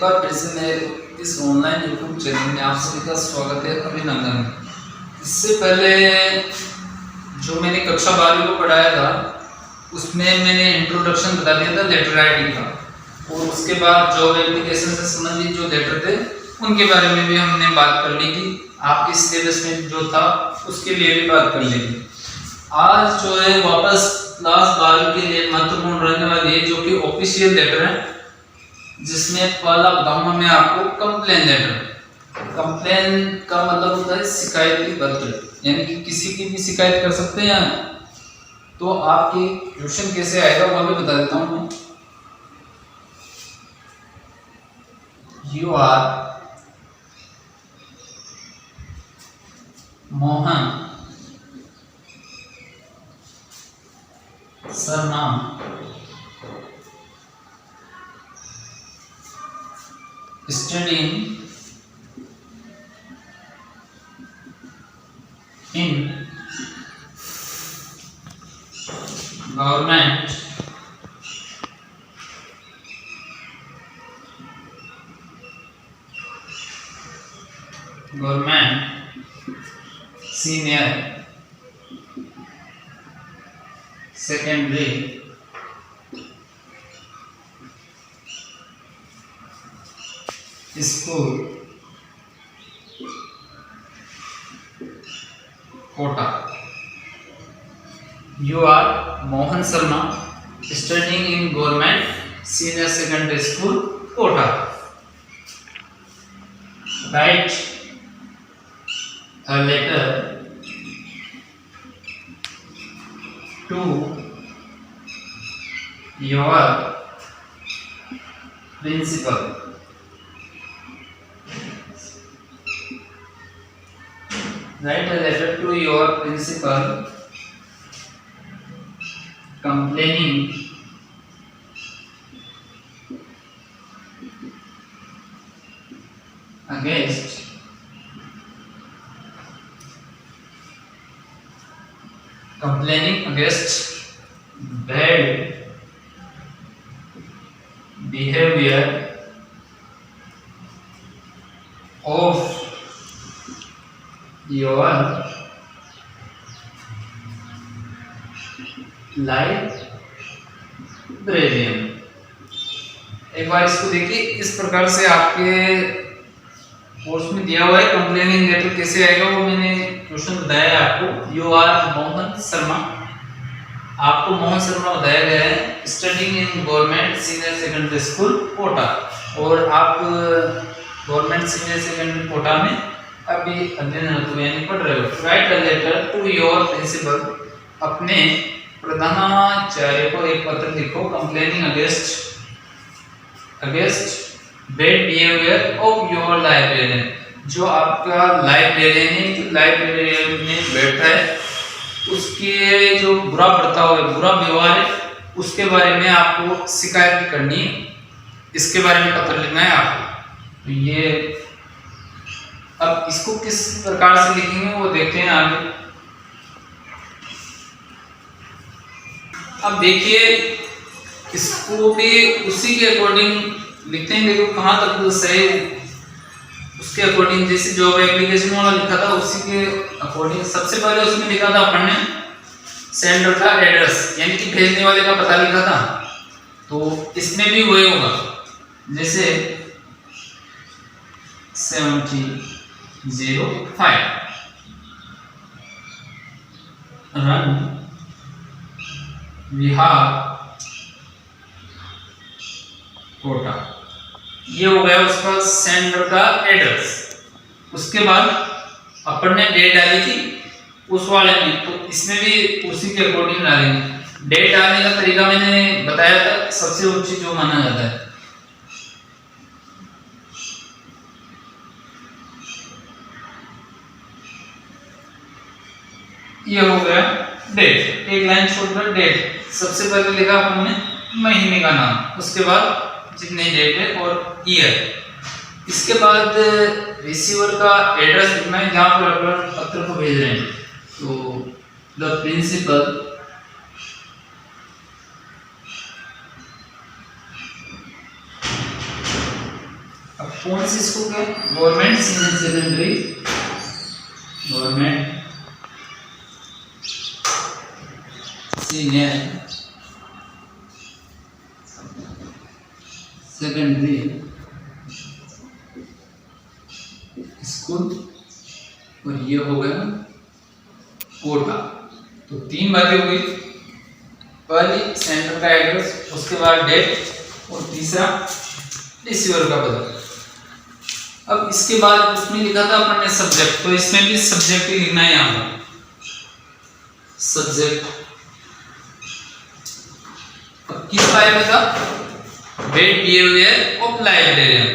बार फिर से मेरे इस ऑनलाइन यूट्यूब चैनल में आप सभी का स्वागत है, अभिनंदन। इससे पहले जो मैंने कक्षा 12वीं को पढ़ाया था उसमें मैंने इंट्रोडक्शन बता दिया था लेटर राइटिंग का, और उसके बाद जॉब एप्लीकेशन से संबंधित जो लेटर थे उनके बारे में भी हमने बात कर ली थी। आपके सिलेबस में जो था उसके लिए भी बात कर ली थी। आज जो है वापस क्लास 12वीं के लिए महत्वपूर्ण रहने वाली है, जो कि ऑफिशियल लेटर है, जिसमें पहला बताऊंगा मैं आपको कंप्लेन लेटर। कंप्लेन का मतलब होता है शिकायती पत्र, यानी कि किसी की भी शिकायत कर सकते हैं। तो आपकी क्वेश्चन कैसे आएगा वो भी बता देता हूं मैं। You are Mohan Sarnam studying in government senior secondary school Kota. You are Mohan Sharma, studying in government senior secondary school Kota. Write a letter to your principal write a letter to your principal complaining against bad behavior of your librarian. एक बार इसको देखिए, इस प्रकार से आपके course में दिया हुआ है कंप्लेनिंग लेटर कैसे आएगा वो मैंने क्वेश्चन बताया है आपको। यू आर मोहन शर्मा, आपको मोहन शर्मा बताया गया है, studying in government senior secondary school Kota, और आप गवर्नमेंट सीनियर सेकेंडरी कोटा में अभी अध्ययनरत यानी पढ़ रहे हो। Write a letter to your principal, अपने प्रधानाचार्य को एक पत्र लिखो, complaining against bad behaviour of your librarian, जो आपका लाइब्रेरियन है, जो लाइब्रेरियन में बैठा है उसके जो बुरा बर्ताव है, बुरा व्यवहार है, उसके बारे में आपको शिकायत करनी है। इसके बारे में पत्र लिखना है आपको। तो ये अब इसको किस प्रकार से लिखेंगे वो देखते हैं आगे। अब देखिए इसको भी उसी के अकॉर्डिंग लिखते हैं, देखो कहाँ तक सही उसके अकॉर्डिंग, जैसे जॉब एप्लीकेशन वाला लिखा था उसी के अकॉर्डिंग। सबसे पहले उसमें लिखा था अपन ने सेंडर का एड्रेस, यानी कि भेजने वाले का पता लिखा था, तो इसमें भी वही होगा। जैसे 7005 रन विहार कोटा, ये हो गया उसका सेंडर का एड्रेस। उसके बाद अपन ने डेट डाली थी उस वाले में, तो इसमें भी उसी के अकॉर्डिंग डालेंगे। डेट डालने का तरीका मैंने बताया था, सबसे ऊंची जो माना जाता है। ये हो गया डेट, एक लाइन छोड़कर डेट। सबसे पहले लिखा अपन ने महीने का नाम, उसके बाद जितने डेट है और ईयर। इसके बाद रिसीवर का एड्रेस लिखना है जहां पर अपन पत्र को भेज रहे हैं। तो द प्रिंसिपल कौन सी स्कूल है? Government senior secondary, government senior secondary school, और ये हो गया कोटा। तो 3 बातें हो गई, पहली सेंटर का एड्रेस, उसके बाद डेट, और तीसरा रिसीवर का पता। अब इसके बाद उसमें लिखा था अपन ने सब्जेक्ट, तो इसमें भी सब्जेक्ट ही लिखना है यहाँ पर, सब्जेक्ट। अब किस बारे में था? Bad behaviour of librarian.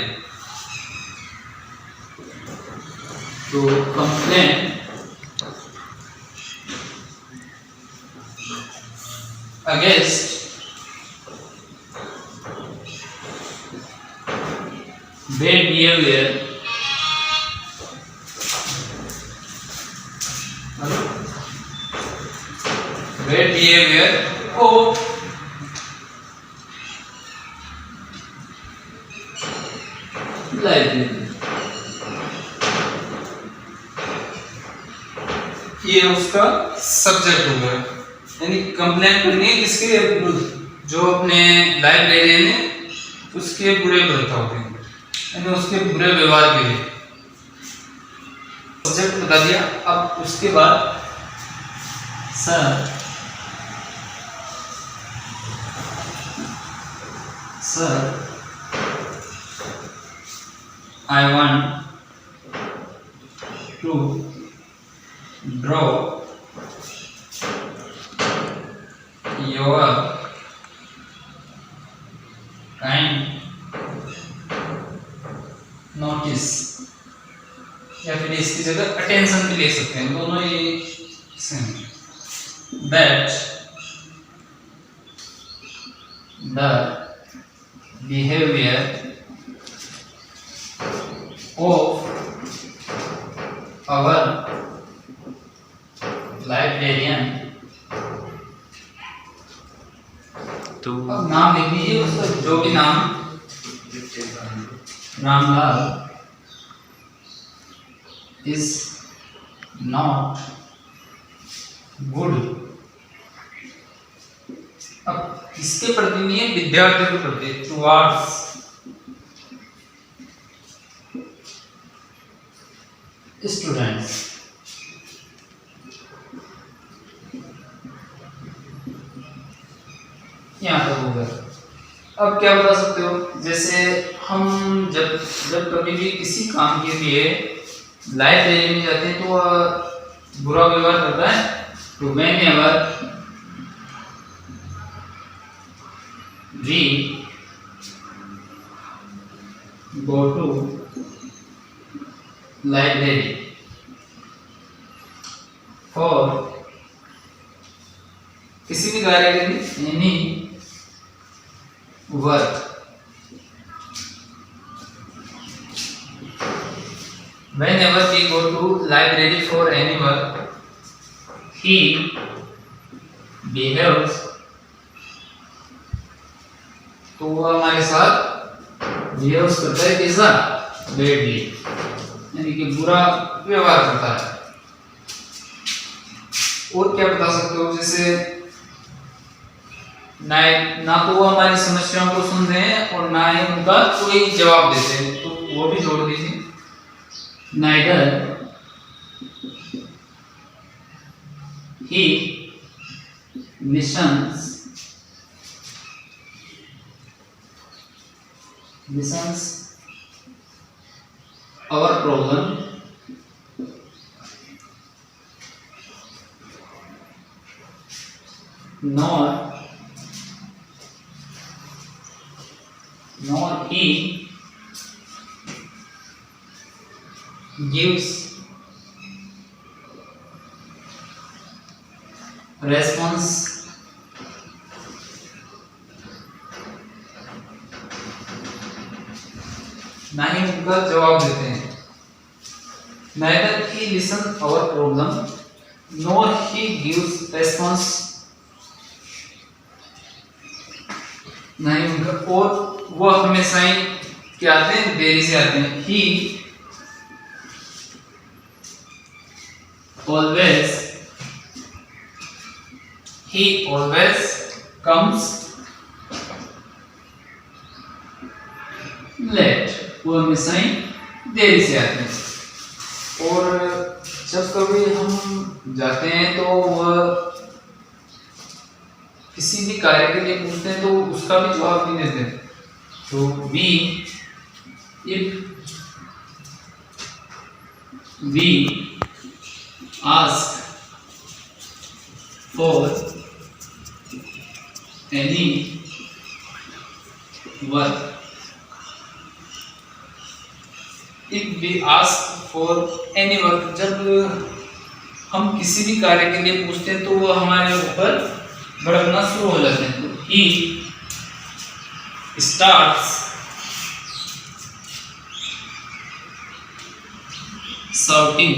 तो complaint against bad behavior of library। ये उसका सब्जेक्ट हो गया, यानी कंप्लेंट करनी है किसके विरुद्ध? जो अपने लाइब्रेरियन है उसके बुरे बर्ताव के, यानी उसके बुरे व्यवहार के लिए सब्जेक्ट बता दिया। अब उसके बाद sir I want to draw your kind notice, या फिर इसकी जगह अटेंशन भी ले सकते हैं, दोनों ये same. That the behaviour of our librarian. तो अब नाम लिख लीजिए उसका, जो भी नाम, रामलाल is not good। अब किसके प्रति नहीं है? विद्यार्थियों के प्रति, towards स्टूडेंट्स। यहाँ तक हो गया। अब क्या बता सकते हो? जैसे हम जब कभी भी किसी काम के लिए लाइब्रेरी में जाते हैं तो वह बुरा व्यवहार करता है, तो whenever we go to library for किसी भी कार्य के लिए, any work, whenever we go to library for any work, he behaves, तो वो हमारे साथ बिहेव्स करता है कैसा? बैडली, यानी कि बुरा व्यवहार करता है। और क्या बता सकते हो? जैसे ना तो वो हमारी समस्याओं को सुन रहे हैं और ना ही उनका कोई जवाब देते हैं, तो वो भी जोड़ दीजिए। Neither he listens our problem, nor he gives response ना ही उनका जवाब देते हैं। Neither he listens our problem nor he gives response, नहीं उनका, और वो हमेशा ही क्या आते हैं, देरी से आते हैं। ही ऑलवेज कम्स लेट, वो हमेशा ही देरी से आते हैं। और जब कभी हम जाते हैं तो वह किसी भी कार्य के लिए पूछते हैं तो उसका भी जवाब नहीं देते। तो if we ask for any work, जब हम किसी भी कार्य के लिए पूछते हैं तो वो हमारे ऊपर भड़कना शुरू हो जाते हैं। तो he starts shouting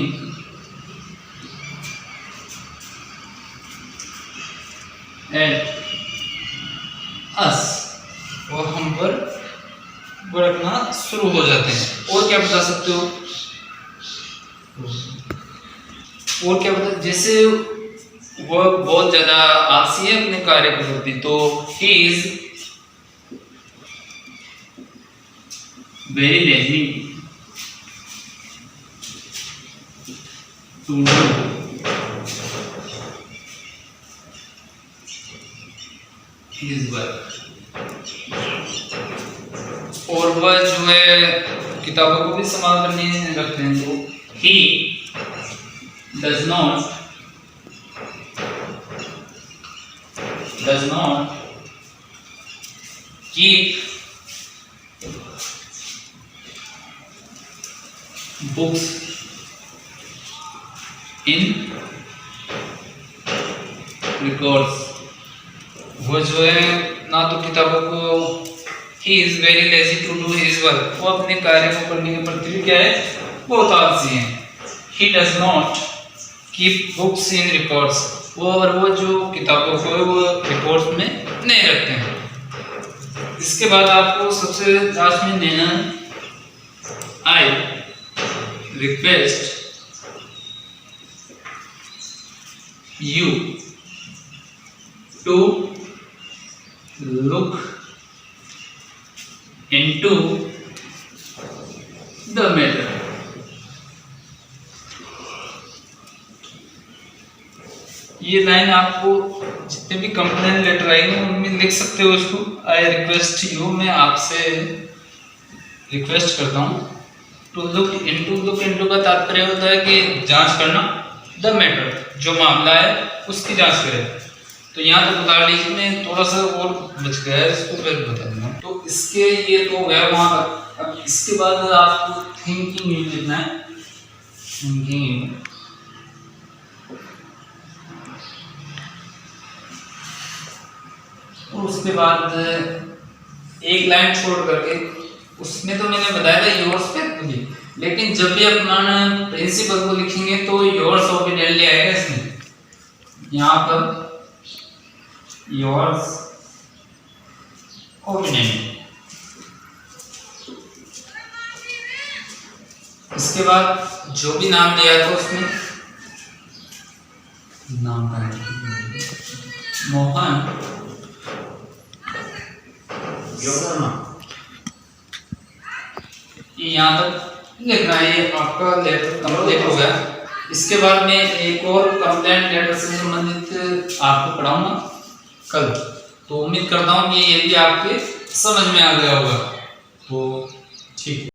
at us, और हम पर भड़कना शुरू हो जाते हैं। और क्या बता सकते हो? और क्या बता, जैसे वह बहुत ज्यादा आलसी है अपने कार्य के प्रति, तो he is very lazy to do his work, और वह जो है किताबों को भी संभाल कर नहीं रखते हैं। तो he does not keep books in records, वो जो है ना तो किताबों को, he is very lazy to do his work, वो अपने कार्य को करने के प्रति भी क्या है, बहुत आलसी है। he does not keep books in records, और वो जो किताबों को है वो रिकॉर्ड्स में नहीं रखते हैं। इसके बाद आपको सबसे लास्ट में देना है, I request you to look into the matter। ये लाइन आपको जितने भी कंप्लेंट लेटर आएंगे उनमें लिख सकते हो उसको। आई रिक्वेस्ट यू, मैं आपसे रिक्वेस्ट करता हूँ। टू लुक इनटू का तात्पर्य होता है कि जांच करना, द मैटर जो मामला है उसकी जांच करें। तो यहाँ तो बता लीजिए, मैं थोड़ा सा और बच गया है, इसको फिर बता दूंगा। तो इसके ये तो गया वहाँ तक। अब इसके बाद आपको थिंकिंग लिखना है, थिंकिंग। और उसके बाद एक लाइन छोड़ करके, उसमें तो मैंने बताया था योर्स फेथफुली, लेकिन जब भी अपना प्रिंसिपल को लिखेंगे तो योर्स ओबिडियंटली आएगा इसमें। यहाँ पर योर्स ओबिडियंटली। इसके बाद जो भी नाम दिया था उसमें नाम का मोहन, ये यहाँ तक लिखना है। ये आपका लेटर कंप्लीट हो गया। इसके बाद में एक और कंप्लेंट लेटर से संबंधित आपको पढ़ाऊंगा कल। तो उम्मीद करता हूँ कि ये भी आपके समझ में आ गया होगा। तो ठीक है।